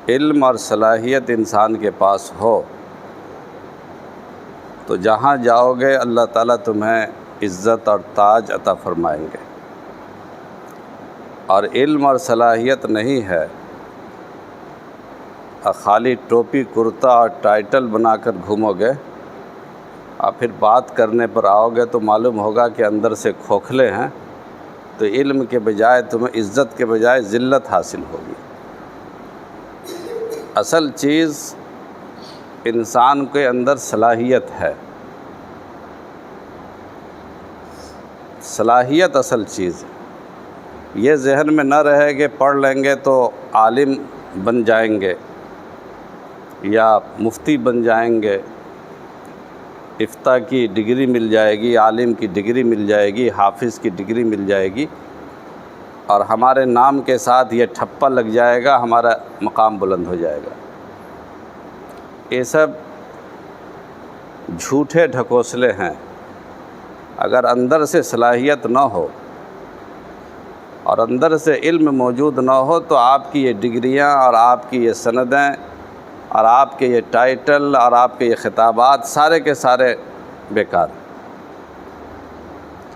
علم اور صلاحیت انسان کے پاس ہو تو جہاں جاؤ گے اللہ تعالیٰ تمہیں عزت اور تاج عطا فرمائیں گے، اور علم اور صلاحیت نہیں ہے خالی ٹوپی کرتا اور ٹائٹل بنا کر گھومو گے اور پھر بات کرنے پر آؤ گے تو معلوم ہوگا کہ اندر سے کھوکھلے ہیں، تو علم کے بجائے تمہیں عزت کے بجائے ذلت حاصل ہوگی۔ اصل چیز انسان کے اندر صلاحیت ہے، صلاحیت اصل چیز ہے۔ یہ ذہن میں نہ رہے کہ پڑھ لیں گے تو عالم بن جائیں گے یا مفتی بن جائیں گے، افتاء کی ڈگری مل جائے گی، عالم کی ڈگری مل جائے گی، حافظ کی ڈگری مل جائے گی، اور ہمارے نام کے ساتھ یہ ٹھپا لگ جائے گا، ہمارا مقام بلند ہو جائے گا۔ یہ سب جھوٹے ڈھکوسلے ہیں۔ اگر اندر سے صلاحیت نہ ہو اور اندر سے علم موجود نہ ہو تو آپ کی یہ ڈگریاں اور آپ کی یہ سندیں اور آپ کے یہ ٹائٹل اور آپ کے یہ خطابات سارے کے سارے بیکار ہیں۔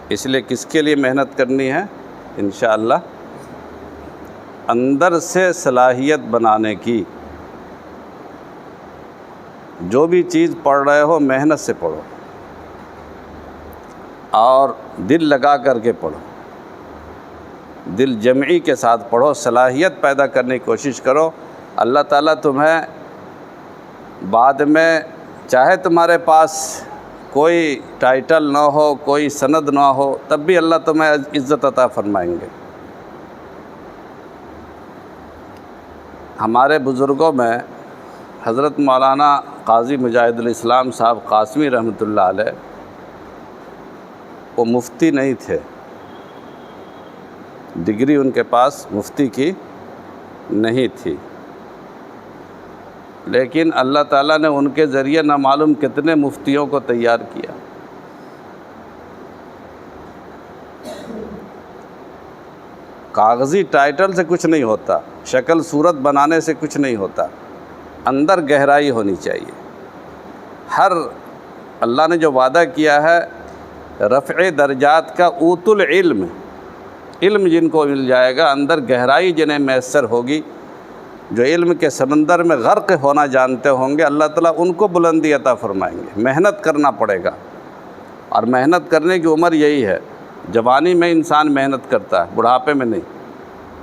اس لیے کس کے لیے محنت کرنی ہے؟ انشاءاللہ اندر سے صلاحیت بنانے کی۔ جو بھی چیز پڑھ رہے ہو محنت سے پڑھو اور دل لگا کر کے پڑھو، دل جمعی کے ساتھ پڑھو، صلاحیت پیدا کرنے کی کوشش کرو۔ اللہ تعالیٰ تمہیں بعد میں چاہے تمہارے پاس کوئی ٹائٹل نہ ہو، کوئی سند نہ ہو، تب بھی اللہ تمہیں عزت عطا فرمائیں گے۔ ہمارے بزرگوں میں حضرت مولانا قاضی مجاہد الاسلام صاحب قاسمی رحمۃ اللہ علیہ، وہ مفتی نہیں تھے، ڈگری ان کے پاس مفتی کی نہیں تھی، لیکن اللہ تعالیٰ نے ان کے ذریعے نہ معلوم کتنے مفتیوں کو تیار کیا۔ کاغذی ٹائٹل سے کچھ نہیں ہوتا، شکل صورت بنانے سے کچھ نہیں ہوتا، اندر گہرائی ہونی چاہیے۔ ہر اللہ نے جو وعدہ کیا ہے رفع درجات کا، اوت العلم، علم جن کو مل جائے گا، اندر گہرائی جنہیں میسر ہوگی، جو علم کے سمندر میں غرق ہونا جانتے ہوں گے، اللہ تعالیٰ ان کو بلندی عطا فرمائیں گے۔ محنت کرنا پڑے گا، اور محنت کرنے کی عمر یہی ہے۔ جوانی میں انسان محنت کرتا ہے، بڑھاپے میں نہیں۔